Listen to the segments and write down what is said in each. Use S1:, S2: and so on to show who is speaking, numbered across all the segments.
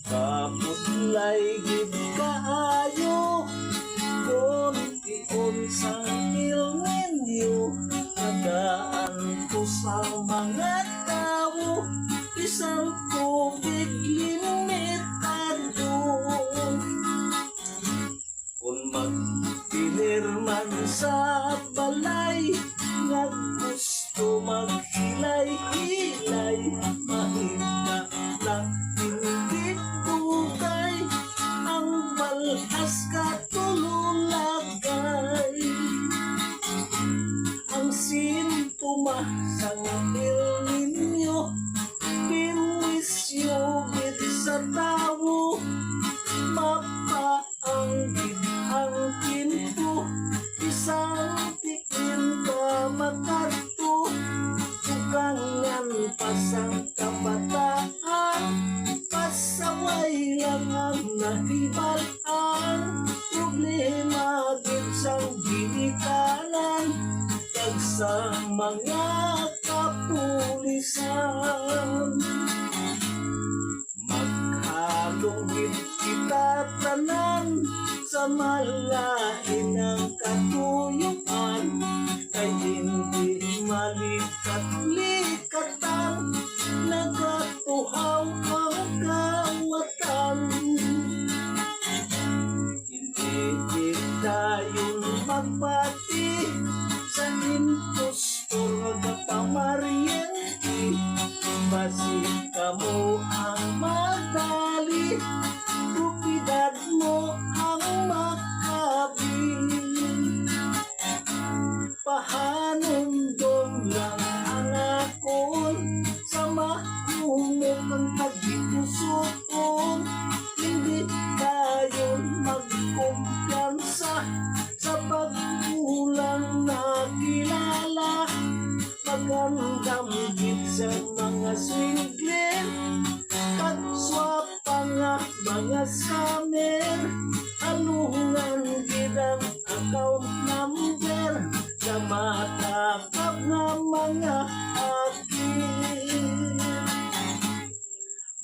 S1: Kaputlay gid kaayo konti sa ninyo, nagaan ko sa mga tao, isang tubig limitado. Kung magpinirman sa balay, nga gusto maghilay-hilay, mahina lang hindi bugay, ang balhas katululagay. Ang sintoma sa ngapil ninyo, pinwisyo gid sa tao, mapaanggid ang pinto, isang tikin ka makarto, tugangan pasang kabataan, pasaway lang ang nahibalaan, problema gid sang ginikanan, kag sa mga kapulisan. Maghalong gid kita tanan sa malain ng katuyuan, kay hindi malikat-likatan, nagatuhaw ang kawatan. Hindi kita yun magbati sa impostor nga pamaryente, basi kamo ang madali, stupidad mo ang makabi. Pahanundong lang ang akon, sa mahumok ang tagbitusukon, hindi tayo magkumpiyansa sa pagkulang na kilala. Magandam gid sa mga swingler, kagswapa nga mga scammer, alungan gid ang account number sa matakap nga mga hakir.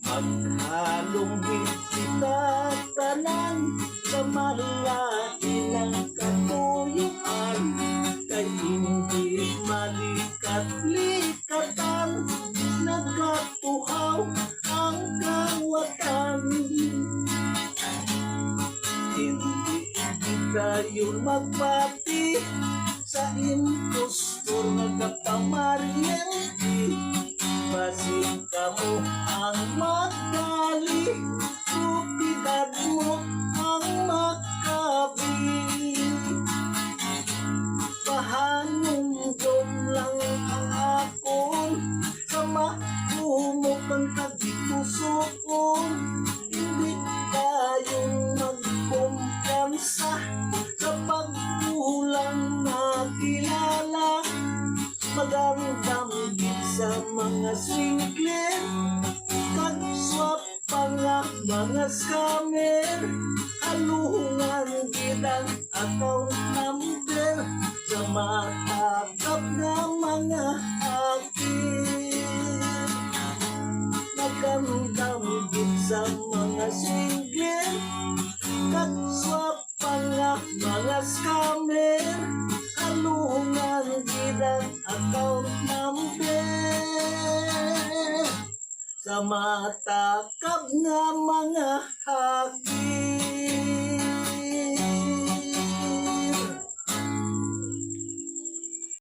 S1: Maghalong gid kita tanan sa malain ng katuyuan, kay hindi malikat-likatan, nagatuhaw ang kawatan. Hindi kita yun magbati sa impostor nga pamaryente, basi kamo ang magdali, stupidad mo ang makabi. Pahanungdom lang ang akon, sa mahumok ang kagitusukon, hindi tayong magkumpiyansa sa pagkulang na kilala. Magandang gid sa mga swingler, kagswapa nga mga scammer, alungan gid ang account number sa matakap nga mga hakir. Magandang gid sa mga swingler, kagswapa nga mga scammer, alungan gid ang account number sa matakap nga mga hakir.